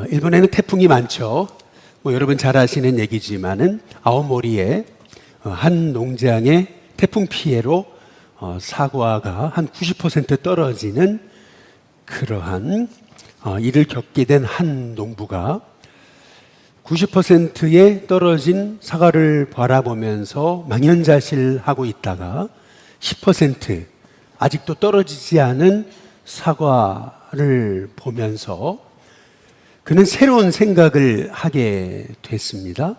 일본에는 태풍이 많죠. 여러분 잘 아시는 얘기지만은 아오모리의 한 농장의 태풍 피해로 사과가 한 90% 떨어지는 그러한 일을 겪게 된 한 농부가 90%에 떨어진 사과를 바라보면서 망연자실하고 있다가 10% 아직도 떨어지지 않은 사과를 보면서 그는 새로운 생각을 하게 됐습니다.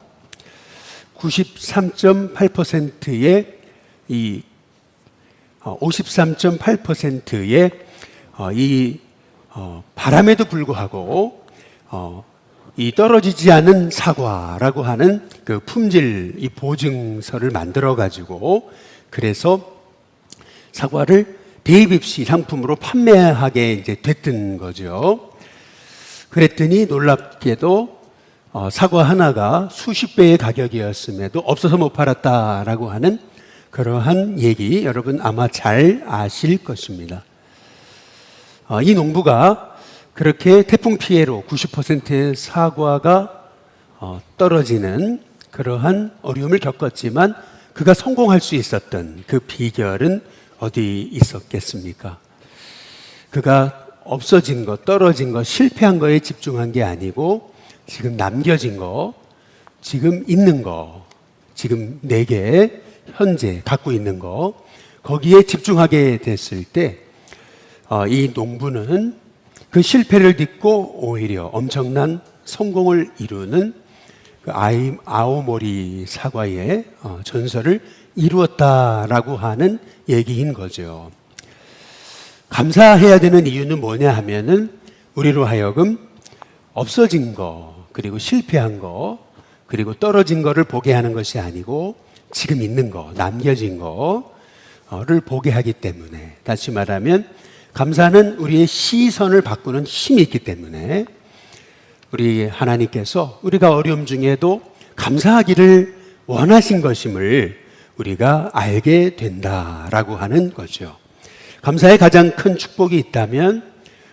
93.8%의 이 53.8%의 이 바람에도 불구하고 이 떨어지지 않은 사과라고 하는 그 품질 이 보증서를 만들어 가지고 그래서 사과를 대입입시 상품으로 판매하게 이제 됐던 거죠. 그랬더니 놀랍게도 사과 하나가 수십 배의 가격이었음에도 없어서 못 팔았다라고 하는 그러한 얘기 여러분 아마 잘 아실 것입니다. 이 농부가 그렇게 태풍 피해로 90%의 사과가 떨어지는 그러한 어려움을 겪었지만 그가 성공할 수 있었던 그 비결은 어디 있었겠습니까? 그가 없어진 것, 떨어진 것, 실패한 거에 집중한 게 아니고 지금 남겨진 거, 지금 있는 거, 지금 내게 현재 갖고 있는 거 거기에 집중하게 됐을 때 이 농부는 그 실패를 딛고 오히려 엄청난 성공을 이루는 그 아오모리 사과의 전설을 이루었다라고 하는 얘기인 거죠. 감사해야 되는 이유는 뭐냐 하면은 우리로 하여금 없어진 거, 그리고 실패한 거, 그리고 떨어진 거를 보게 하는 것이 아니고 지금 있는 거, 남겨진 거를 보게 하기 때문에 다시 말하면 감사는 우리의 시선을 바꾸는 힘이 있기 때문에 우리 하나님께서 우리가 어려움 중에도 감사하기를 원하신 것임을 우리가 알게 된다라고 하는 거죠. 감사의 가장 큰 축복이 있다면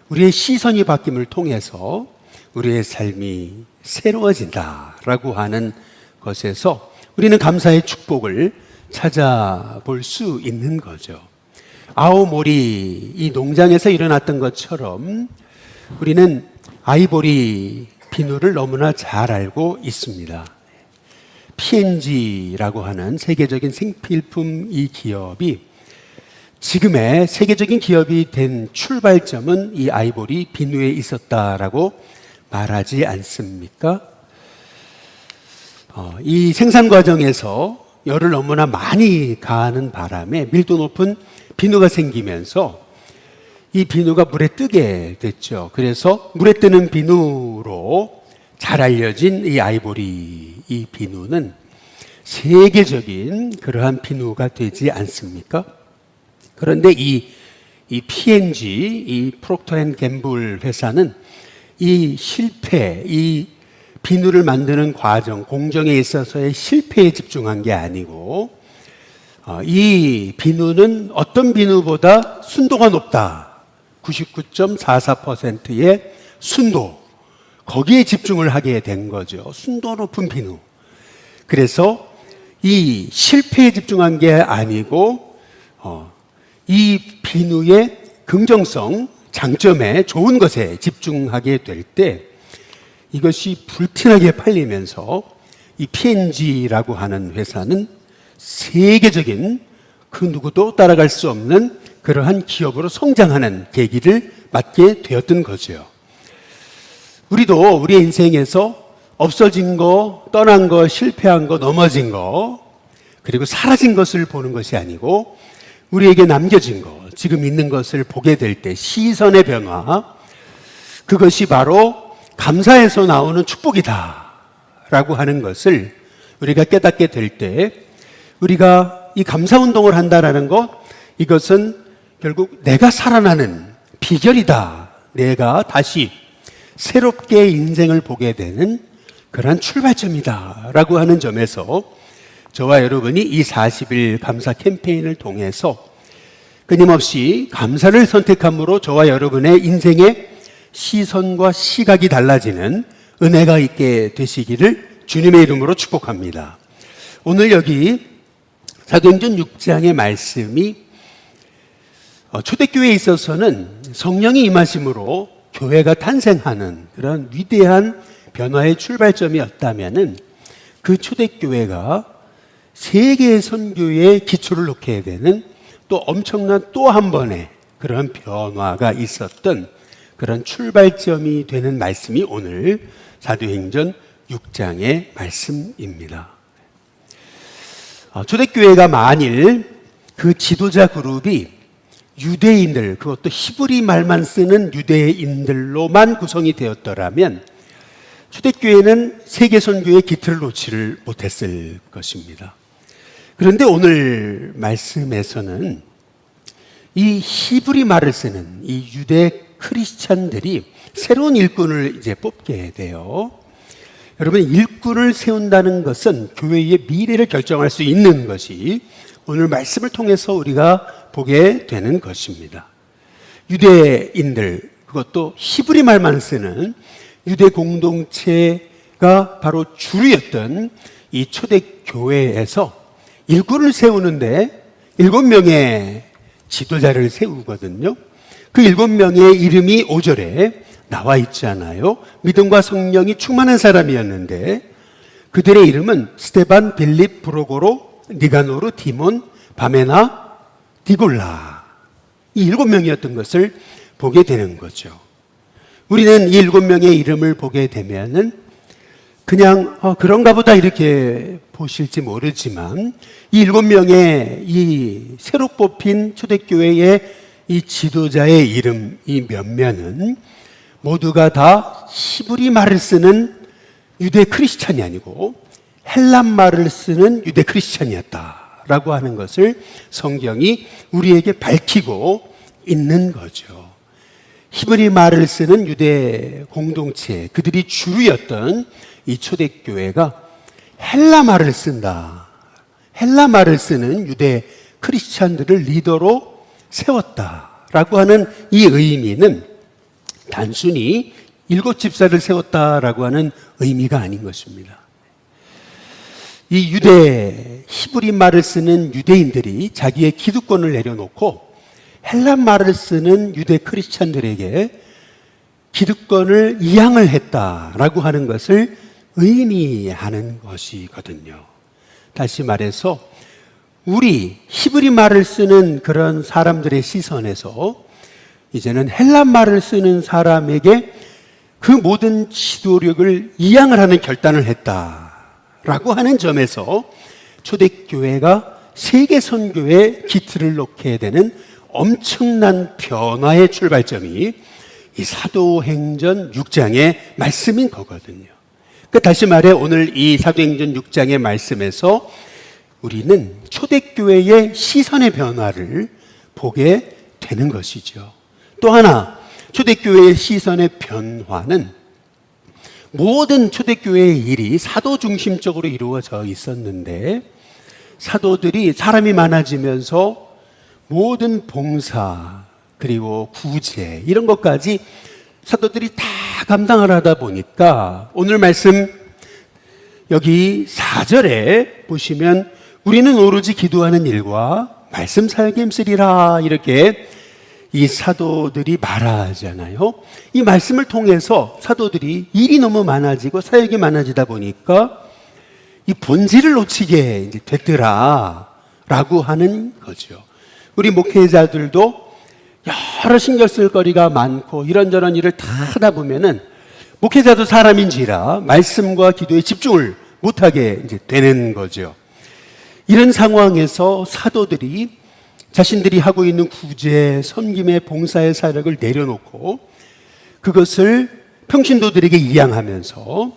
우리의 시선이 바뀜을 통해서 우리의 삶이 새로워진다라고 하는 것에서 우리는 감사의 축복을 찾아볼 수 있는 거죠. 아오모리 이 농장에서 일어났던 것처럼 우리는 아이보리 비누를 너무나 잘 알고 있습니다. P&G라고 하는 세계적인 생필품 이 기업이 지금의 세계적인 기업이 된 출발점은 이 아이보리 비누에 있었다라고 말하지 않습니까? 이 생산 과정에서 열을 너무나 많이 가하는 바람에 밀도 높은 비누가 생기면서 이 비누가 물에 뜨게 됐죠. 그래서 물에 뜨는 비누로 잘 알려진 이 아이보리 이 비누는 세계적인 그러한 비누가 되지 않습니까? 그런데 이 P&G, 이 프록터 앤 갬블 회사는 이 실패, 이 비누를 만드는 과정, 공정에 있어서의 실패에 집중한 게 아니고 이 비누는 어떤 비누보다 순도가 높다. 99.44%의 순도. 거기에 집중을 하게 된 거죠. 순도 높은 비누. 그래서 이 실패에 집중한 게 아니고 이 비누의 긍정성, 장점에 좋은 것에 집중하게 될 때 이것이 불티나게 팔리면서 이 P&G라고 하는 회사는 세계적인 그 누구도 따라갈 수 없는 그러한 기업으로 성장하는 계기를 맞게 되었던 거죠. 우리도 우리의 인생에서 없어진 거, 떠난 거, 실패한 거, 넘어진 거, 그리고 사라진 것을 보는 것이 아니고 우리에게 남겨진 것, 지금 있는 것을 보게 될 때 시선의 변화, 그것이 바로 감사에서 나오는 축복이다 라고 하는 것을 우리가 깨닫게 될 때 우리가 이 감사운동을 한다라는 것, 이것은 결국 내가 살아나는 비결이다. 내가 다시 새롭게 인생을 보게 되는 그러한 출발점이다 라고 하는 점에서 저와 여러분이 이 40일 감사 캠페인을 통해서 끊임없이 감사를 선택함으로 저와 여러분의 인생의 시선과 시각이 달라지는 은혜가 있게 되시기를 주님의 이름으로 축복합니다. 오늘 여기 사도행전 6장의 말씀이 초대교회에 있어서는 성령이 임하심으로 교회가 탄생하는 그런 위대한 변화의 출발점이었다면은 그 초대교회가 세계 선교의 기초를 놓게 되는 또 엄청난 또 한 번의 그런 변화가 있었던 그런 출발점이 되는 말씀이 오늘 사도행전 6장의 말씀입니다. 초대교회가 만일 그 지도자 그룹이 유대인들, 그것도 히브리 말만 쓰는 유대인들로만 구성이 되었더라면 초대교회는 세계 선교의 기틀을 놓지를 못했을 것입니다. 그런데 오늘 말씀에서는 이 히브리 말을 쓰는 이 유대 크리스찬들이 새로운 일꾼을 이제 뽑게 돼요. 여러분, 일꾼을 세운다는 것은 교회의 미래를 결정할 수 있는 것이 오늘 말씀을 통해서 우리가 보게 되는 것입니다. 유대인들, 그것도 히브리 말만 쓰는 유대 공동체가 바로 주류였던 이 초대교회에서 일꾼을 세우는데 7명의 지도자를 세우거든요. 그 7명의 이름이 5절에 나와 있잖아요. 믿음과 성령이 충만한 사람이었는데 그들의 이름은 스데반, 빌립, 브로고로, 니가노르, 디몬, 바메나, 디골라. 이 7명이었던 것을 보게 되는 거죠. 우리는 이 7명의 이름을 보게 되면은 그냥 그런가 보다 이렇게 보실지 모르지만 이 7명의 이 새로 뽑힌 초대교회의 이 지도자의 이름, 이 면면은 모두가 다 히브리 말을 쓰는 유대 크리스찬이 아니고 헬란 말을 쓰는 유대 크리스찬이었다라고 하는 것을 성경이 우리에게 밝히고 있는 거죠. 히브리 말을 쓰는 유대 공동체, 그들이 주류였던 이 초대교회가 헬라 말을 쓴다. 헬라 말을 쓰는 유대 크리스찬들을 리더로 세웠다라고 하는 이 의미는 단순히 7집사를 세웠다라고 하는 의미가 아닌 것입니다. 이 유대 히브리 말을 쓰는 유대인들이 자기의 기득권을 내려놓고 헬란 말을 쓰는 유대 크리스찬들에게 기득권을 이양을 했다라고 하는 것을 의미하는 것이거든요. 다시 말해서 우리 히브리 말을 쓰는 그런 사람들의 시선에서 이제는 헬란 말을 쓰는 사람에게 그 모든 지도력을 이양을 하는 결단을 했다라고 하는 점에서 초대교회가 세계 선교의 기틀을 놓게 되는 엄청난 변화의 출발점이 이 사도행전 6장의 말씀인 거거든요. 그러니까 다시 말해 오늘 이 사도행전 6장의 말씀에서 우리는 초대교회의 시선의 변화를 보게 되는 것이죠. 또 하나, 초대교회의 시선의 변화는 모든 초대교회의 일이 사도 중심적으로 이루어져 있었는데 사도들이 사람이 많아지면서 모든 봉사 그리고 구제 이런 것까지 사도들이 다 감당을 하다 보니까 오늘 말씀 여기 4절에 보시면 우리는 오로지 기도하는 일과 말씀 사역에 힘쓰리라 이렇게 이 사도들이 말하잖아요. 이 말씀을 통해서 사도들이 일이 너무 많아지고 사역이 많아지다 보니까 이 본질을 놓치게 이제 됐더라라고 하는 거죠. 우리 목회자들도 여러 신경 쓸 거리가 많고 이런저런 일을 다 하다 보면은 목회자도 사람인지라 말씀과 기도에 집중을 못하게 이제 되는 거죠. 이런 상황에서 사도들이 자신들이 하고 있는 구제, 섬김의 봉사의 사역을 내려놓고 그것을 평신도들에게 이양하면서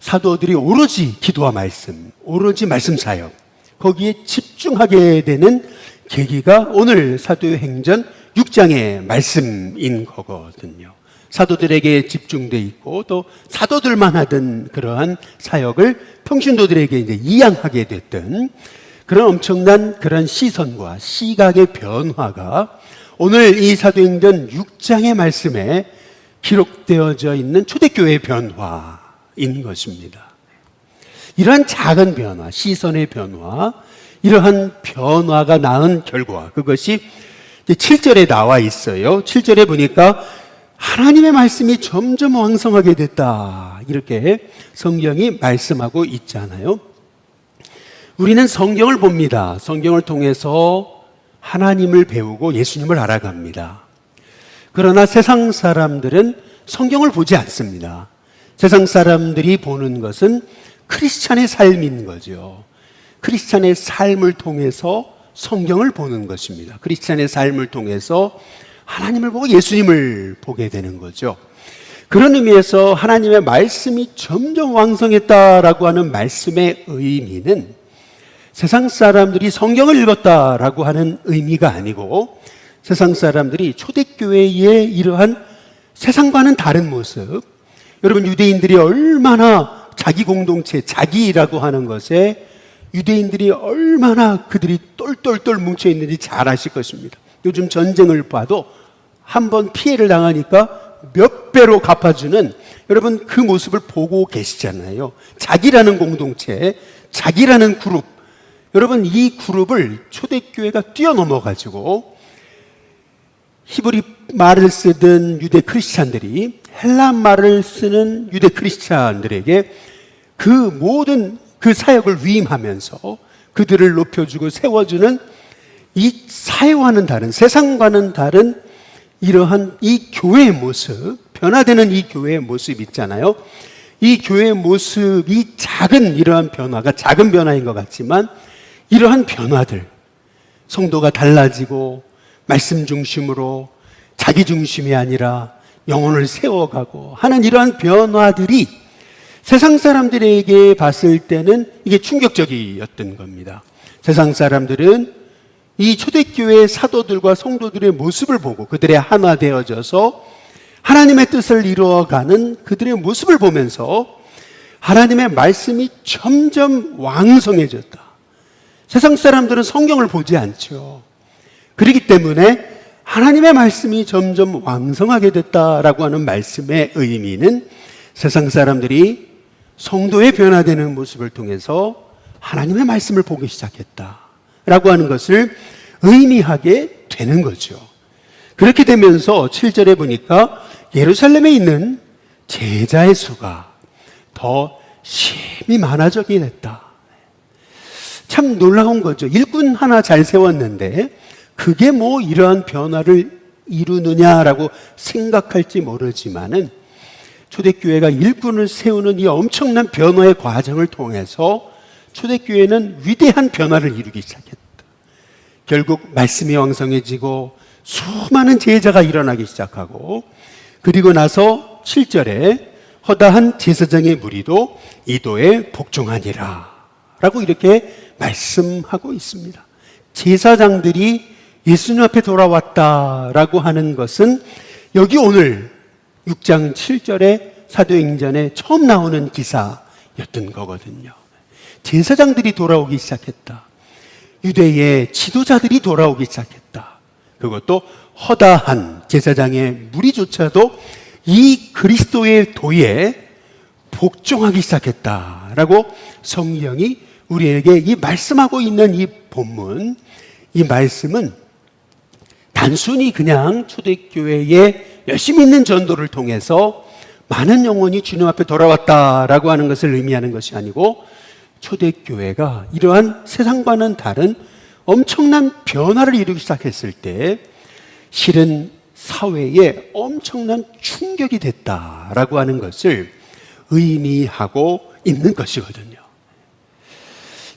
사도들이 오로지 기도와 말씀, 오로지 말씀 사역 거기에 집중하게 되는 계기가 오늘 사도행전 6장의 말씀인 거거든요. 사도들에게 집중돼 있고 또 사도들만 하던 그러한 사역을 평신도들에게 이제 이양하게 됐던 그런 엄청난 그런 시선과 시각의 변화가 오늘 이 사도행전 6장의 말씀에 기록되어져 있는 초대교회의 변화인 것입니다. 이러한 작은 변화, 시선의 변화, 이러한 변화가 낳은 결과, 그것이 7절에 나와 있어요. 7절에 보니까 하나님의 말씀이 점점 왕성하게 됐다, 이렇게 성경이 말씀하고 있잖아요. 우리는 성경을 봅니다. 성경을 통해서 하나님을 배우고 예수님을 알아갑니다. 그러나 세상 사람들은 성경을 보지 않습니다. 세상 사람들이 보는 것은 크리스찬의 삶인 거죠. 크리스찬의 삶을 통해서 성경을 보는 것입니다. 크리스찬의 삶을 통해서 하나님을 보고 예수님을 보게 되는 거죠. 그런 의미에서 하나님의 말씀이 점점 왕성했다라고 하는 말씀의 의미는 세상 사람들이 성경을 읽었다라고 하는 의미가 아니고, 세상 사람들이 초대교회의 이러한 세상과는 다른 모습, 여러분 유대인들이 얼마나 자기 공동체, 자기라고 하는 것에 유대인들이 얼마나 그들이 똘똘똘 뭉쳐있는지 잘 아실 것입니다. 요즘 전쟁을 봐도 한번 피해를 당하니까 몇 배로 갚아주는, 여러분 그 모습을 보고 계시잖아요. 자기라는 공동체, 자기라는 그룹, 여러분 이 그룹을 초대교회가 뛰어넘어가지고 히브리 말을 쓰던 유대 크리스찬들이 헬라 말을 쓰는 유대 크리스찬들에게 그 모든 그 사역을 위임하면서 그들을 높여주고 세워주는 이 사회와는 다른, 세상과는 다른 이러한 이 교회의 모습, 변화되는 이 교회의 모습 있잖아요. 이 교회의 모습이 작은 이러한 변화가 작은 변화인 것 같지만, 이러한 변화들, 성도가 달라지고 말씀 중심으로 자기 중심이 아니라 영혼을 세워가고 하는 이러한 변화들이 세상 사람들에게 봤을 때는 이게 충격적이었던 겁니다. 세상 사람들은 이 초대교회의 사도들과 성도들의 모습을 보고 그들의 하나 되어져서 하나님의 뜻을 이루어가는 그들의 모습을 보면서 하나님의 말씀이 점점 왕성해졌다. 세상 사람들은 성경을 보지 않죠. 그렇기 때문에 하나님의 말씀이 점점 왕성하게 됐다라고 하는 말씀의 의미는 세상 사람들이 성도의 변화되는 모습을 통해서 하나님의 말씀을 보기 시작했다라고 하는 것을 의미하게 되는 거죠. 그렇게 되면서 7절에 보니까 예루살렘에 있는 제자의 수가 더 심히 많아지게 됐다. 참 놀라운 거죠. 일꾼 하나 잘 세웠는데 그게 뭐 이러한 변화를 이루느냐라고 생각할지 모르지만은, 초대교회가 일꾼을 세우는 이 엄청난 변화의 과정을 통해서 초대교회는 위대한 변화를 이루기 시작했다. 결국 말씀이 왕성해지고 수많은 제자가 일어나기 시작하고, 그리고 나서 7절에 허다한 제사장의 무리도 이도에 복종하니라 라고 이렇게 말씀하고 있습니다. 제사장들이 예수님 앞에 돌아왔다라고 하는 것은 여기 오늘 6장 7절에 사도행전에 처음 나오는 기사였던 거거든요. 제사장들이 돌아오기 시작했다. 유대의 지도자들이 돌아오기 시작했다. 그것도 허다한 제사장의 무리조차도 이 그리스도의 도에 복종하기 시작했다라고 성경이 우리에게 이 말씀하고 있는 이 본문, 이 말씀은 단순히 그냥 초대교회에 열심히 있는 전도를 통해서 많은 영혼이 주님 앞에 돌아왔다라고 하는 것을 의미하는 것이 아니고, 초대교회가 이러한 세상과는 다른 엄청난 변화를 이루기 시작했을 때 실은 사회에 엄청난 충격이 됐다라고 하는 것을 의미하고 있는 것이거든요.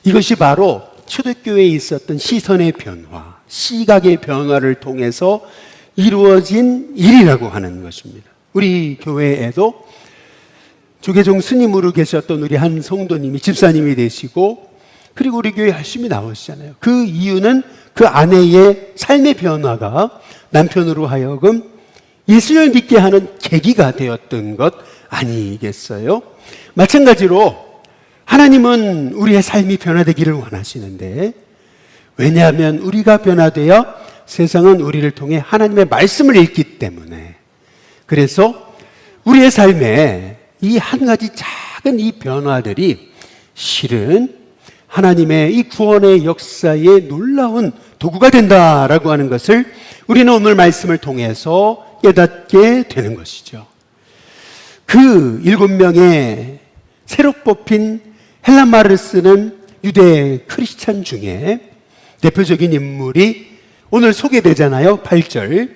이것이 바로 초대교회에 있었던 시선의 변화, 시각의 변화를 통해서 이루어진 일이라고 하는 것입니다. 우리 교회에도 조계종 스님으로 계셨던 우리 한 성도님이 집사님이 되시고, 그리고 우리 교회 열심히 나오시잖아요. 그 이유는 그 아내의 삶의 변화가 남편으로 하여금 예수를 믿게 하는 계기가 되었던 것 아니겠어요? 마찬가지로 하나님은 우리의 삶이 변화되기를 원하시는데, 왜냐하면 우리가 변화되어 세상은 우리를 통해 하나님의 말씀을 읽기 때문에, 그래서 우리의 삶에 이 한 가지 작은 이 변화들이 실은 하나님의 이 구원의 역사의 놀라운 도구가 된다라고 하는 것을 우리는 오늘 말씀을 통해서 깨닫게 되는 것이죠. 그 7명의 새로 뽑힌 헬란말을 쓰는 유대 크리스찬 중에 대표적인 인물이 오늘 소개되잖아요. 8절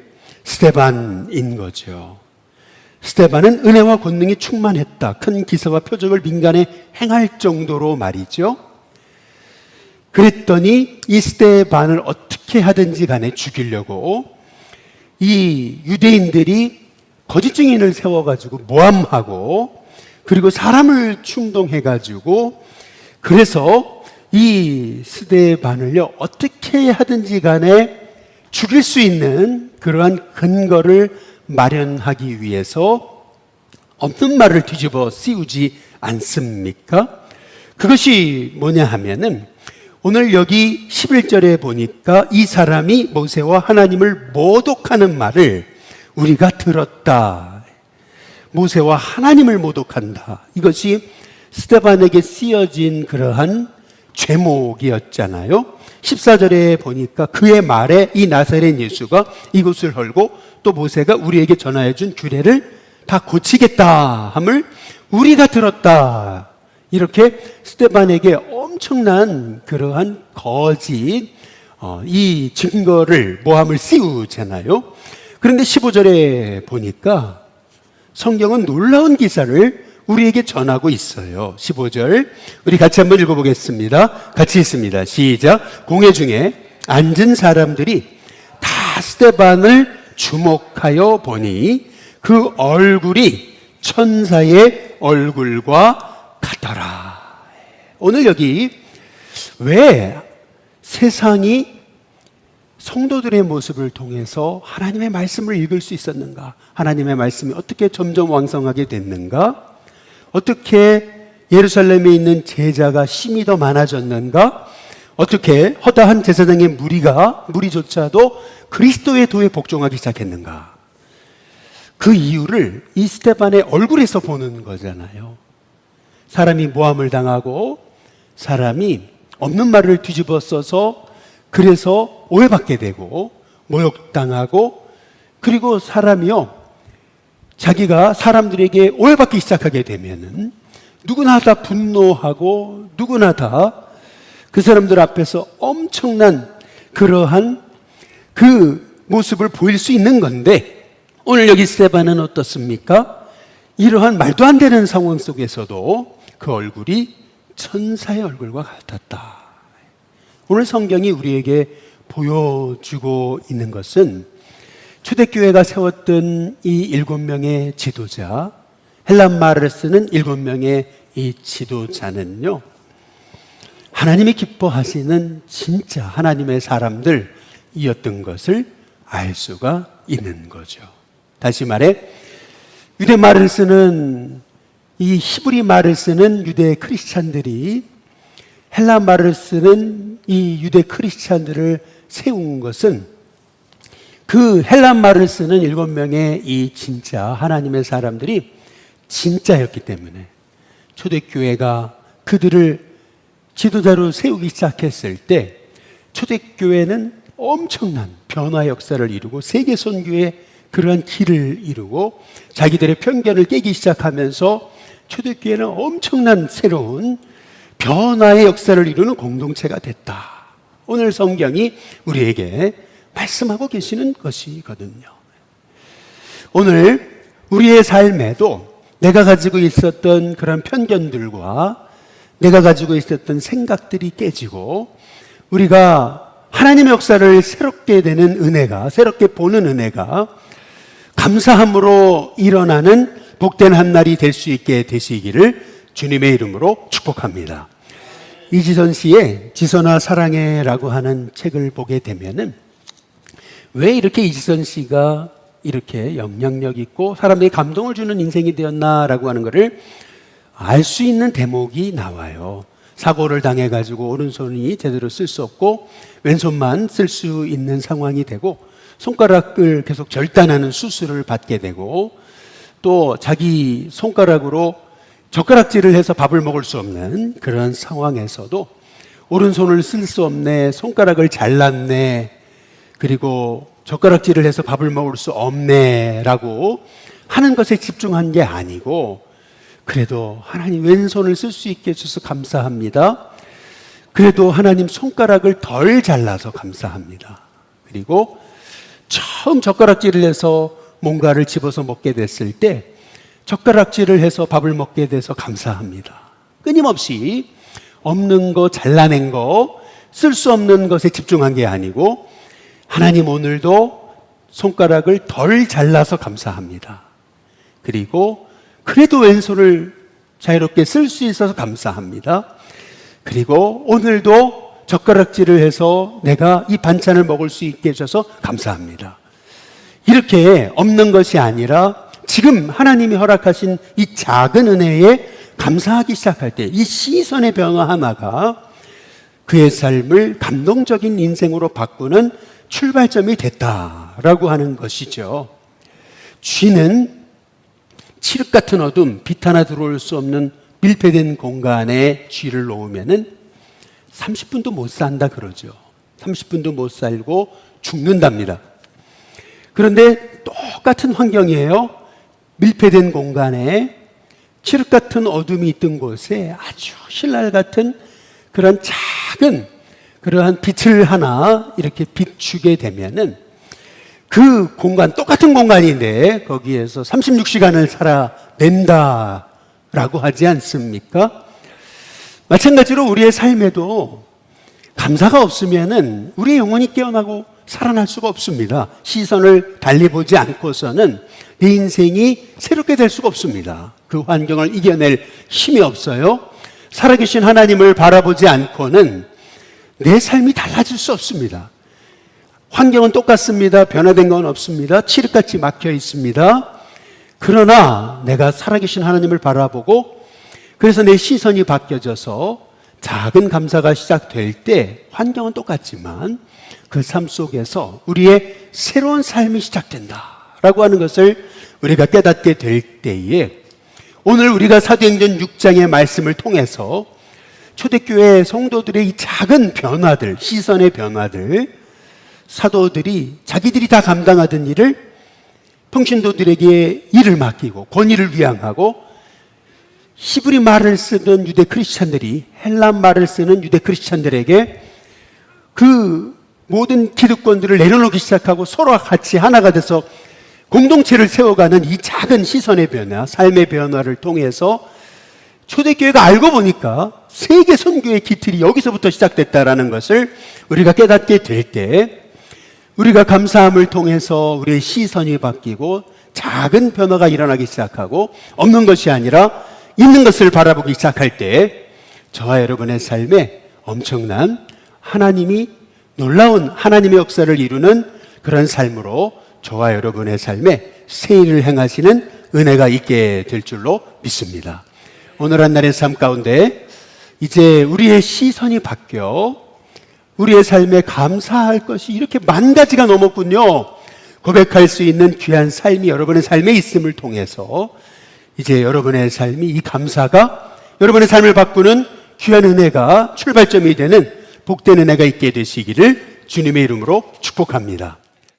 스데반인 거죠. 스데반은 은혜와 권능이 충만했다. 큰 기사와 표적을 민간에 행할 정도로 말이죠. 그랬더니 이 스데반을 어떻게 하든지 간에 죽이려고 이 유대인들이 거짓 증인을 세워가지고 모함하고 그리고 사람을 충동해가지고 그래서 이 스데반을요 어떻게 하든지 간에 죽일 수 있는 그러한 근거를 마련하기 위해서 없는 말을 뒤집어 씌우지 않습니까? 그것이 뭐냐 하면은 오늘 여기 11절에 보니까 이 사람이 모세와 하나님을 모독하는 말을 우리가 들었다. 모세와 하나님을 모독한다. 이것이 스데반에게 쓰여진 그러한 죄목이었잖아요. 14절에 보니까 그의 말에 이 나사렛 예수가 이곳을 헐고 또 모세가 우리에게 전하여 준 규례를 다 고치겠다 함을 우리가 들었다. 이렇게 스데반에게 엄청난 그러한 거짓 이 증거를 모함을 씌우잖아요. 그런데 15절에 보니까 성경은 놀라운 기사를 우리에게 전하고 있어요. 15절 우리 같이 한번 읽어보겠습니다. 같이 있습니다. 시작. 공회 중에 앉은 사람들이 다 스데반을 주목하여 보니 그 얼굴이 천사의 얼굴과 같더라. 오늘 여기 왜 세상이 성도들의 모습을 통해서 하나님의 말씀을 읽을 수 있었는가? 하나님의 말씀이 어떻게 점점 왕성하게 됐는가? 어떻게 예루살렘에 있는 제자가 심이 더 많아졌는가? 어떻게 허다한 제사장의 무리조차도 그리스도의 도에 복종하기 시작했는가? 그 이유를 이 스데반의 얼굴에서 보는 거잖아요. 사람이 모함을 당하고 사람이 없는 말을 뒤집어 써서 그래서 오해받게 되고 모욕당하고 그리고 사람이요 자기가 사람들에게 오해받기 시작하게 되면은 누구나 다 분노하고 누구나 다 그 사람들 앞에서 엄청난 그러한 그 모습을 보일 수 있는 건데 오늘 여기 스데반은 어떻습니까? 이러한 말도 안 되는 상황 속에서도 그 얼굴이 천사의 얼굴과 같았다. 오늘 성경이 우리에게 보여주고 있는 것은 초대교회가 세웠던 이 7명의 지도자, 헬란말을 쓰는 7명의 이 지도자는요, 하나님이 기뻐하시는 진짜 하나님의 사람들이었던 것을 알 수가 있는 거죠. 다시 말해, 유대 말을 쓰는 이 히브리 말을 쓰는 유대 크리스찬들이 헬라 말을 쓰는 이 유대 크리스찬들을 세운 것은 그 헬라 말을 쓰는 7명의 이 진짜 하나님의 사람들이 진짜였기 때문에 초대교회가 그들을 지도자로 세우기 시작했을 때 초대교회는 엄청난 변화 역사를 이루고 세계 선교의 그러한 길을 이루고 자기들의 편견을 깨기 시작하면서 초대교회는 엄청난 새로운 변화의 역사를 이루는 공동체가 됐다. 오늘 성경이 우리에게 말씀하고 계시는 것이거든요. 오늘 우리의 삶에도 내가 가지고 있었던 그런 편견들과 내가 가지고 있었던 생각들이 깨지고 우리가 하나님의 역사를 새롭게 되는 은혜가, 새롭게 보는 은혜가 감사함으로 일어나는 복된 한 날이 될 수 있게 되시기를 주님의 이름으로 축복합니다. 이지선 씨의 지선아 사랑해라고 하는 책을 보게 되면은 왜 이렇게 이지선 씨가 이렇게 영향력 있고 사람들이 감동을 주는 인생이 되었나라고 하는 것을 알 수 있는 대목이 나와요. 사고를 당해가지고 오른손이 제대로 쓸 수 없고 왼손만 쓸 수 있는 상황이 되고 손가락을 계속 절단하는 수술을 받게 되고 또 자기 손가락으로 젓가락질을 해서 밥을 먹을 수 없는 그런 상황에서도 오른손을 쓸 수 없네, 손가락을 잘랐네, 그리고 젓가락질을 해서 밥을 먹을 수 없네 라고 하는 것에 집중한 게 아니고, 그래도 하나님 왼손을 쓸 수 있게 해주셔서 감사합니다. 그래도 하나님 손가락을 덜 잘라서 감사합니다. 그리고 처음 젓가락질을 해서 뭔가를 집어서 먹게 됐을 때 젓가락질을 해서 밥을 먹게 돼서 감사합니다. 끊임없이 없는 거, 잘라낸 거, 쓸 수 없는 것에 집중한 게 아니고, 하나님 오늘도 손가락을 덜 잘라서 감사합니다. 그리고 그래도 왼손을 자유롭게 쓸 수 있어서 감사합니다. 그리고 오늘도 젓가락질을 해서 내가 이 반찬을 먹을 수 있게 해줘서 감사합니다. 이렇게 없는 것이 아니라 지금 하나님이 허락하신 이 작은 은혜에 감사하기 시작할 때 이 시선의 변화 하나가 그의 삶을 감동적인 인생으로 바꾸는 출발점이 됐다라고 하는 것이죠. 쥐는 칠흑 같은 어둠, 빛 하나 들어올 수 없는 밀폐된 공간에 쥐를 놓으면은 30분도 못 산다 그러죠. 30분도 못 살고 죽는답니다. 그런데 똑같은 환경이에요. 밀폐된 공간에 칠흑 같은 어둠이 있던 곳에 아주 신랄 같은 그런 작은 그러한 빛을 하나 이렇게 비추게 되면은 그 공간, 똑같은 공간인데 거기에서 36시간을 살아낸다라고 하지 않습니까? 마찬가지로 우리의 삶에도 감사가 없으면은 우리의 영혼이 깨어나고 살아날 수가 없습니다. 시선을 달리 보지 않고서는 내 인생이 새롭게 될 수가 없습니다. 그 환경을 이겨낼 힘이 없어요. 살아계신 하나님을 바라보지 않고는 내 삶이 달라질 수 없습니다. 환경은 똑같습니다. 변화된 건 없습니다. 칠흑같이 막혀 있습니다. 그러나 내가 살아계신 하나님을 바라보고 그래서 내 시선이 바뀌어져서 작은 감사가 시작될 때 환경은 똑같지만 그 삶 속에서 우리의 새로운 삶이 시작된다라고 하는 것을 우리가 깨닫게 될 때에 오늘 우리가 사도행전 6장의 말씀을 통해서 초대교회 성도들의 이 작은 변화들, 시선의 변화들, 사도들이 자기들이 다 감당하던 일을 평신도들에게 일을 맡기고 권위를 위양하고 히브리 말을 쓰던 유대 크리스찬들이 헬라 말을 쓰는 유대 크리스찬들에게 그 모든 기득권들을 내려놓기 시작하고 서로 같이 하나가 돼서 공동체를 세워가는 이 작은 시선의 변화, 삶의 변화를 통해서 초대교회가 알고 보니까 세계 선교의 기틀이 여기서부터 시작됐다라는 것을 우리가 깨닫게 될 때 우리가 감사함을 통해서 우리의 시선이 바뀌고 작은 변화가 일어나기 시작하고 없는 것이 아니라 있는 것을 바라보기 시작할 때 저와 여러분의 삶에 엄청난 하나님이 놀라운 하나님의 역사를 이루는 그런 삶으로 저와 여러분의 삶에 새 일을 행하시는 은혜가 있게 될 줄로 믿습니다. 오늘 한 날의 삶 가운데 이제 우리의 시선이 바뀌어 우리의 삶에 감사할 것이 이렇게 만 가지가 넘었군요. 고백할 수 있는 귀한 삶이 여러분의 삶에 있음을 통해서 이제 여러분의 삶이 이 감사가 여러분의 삶을 바꾸는 귀한 은혜가 출발점이 되는 복된 은혜가 있게 되시기를 주님의 이름으로 축복합니다.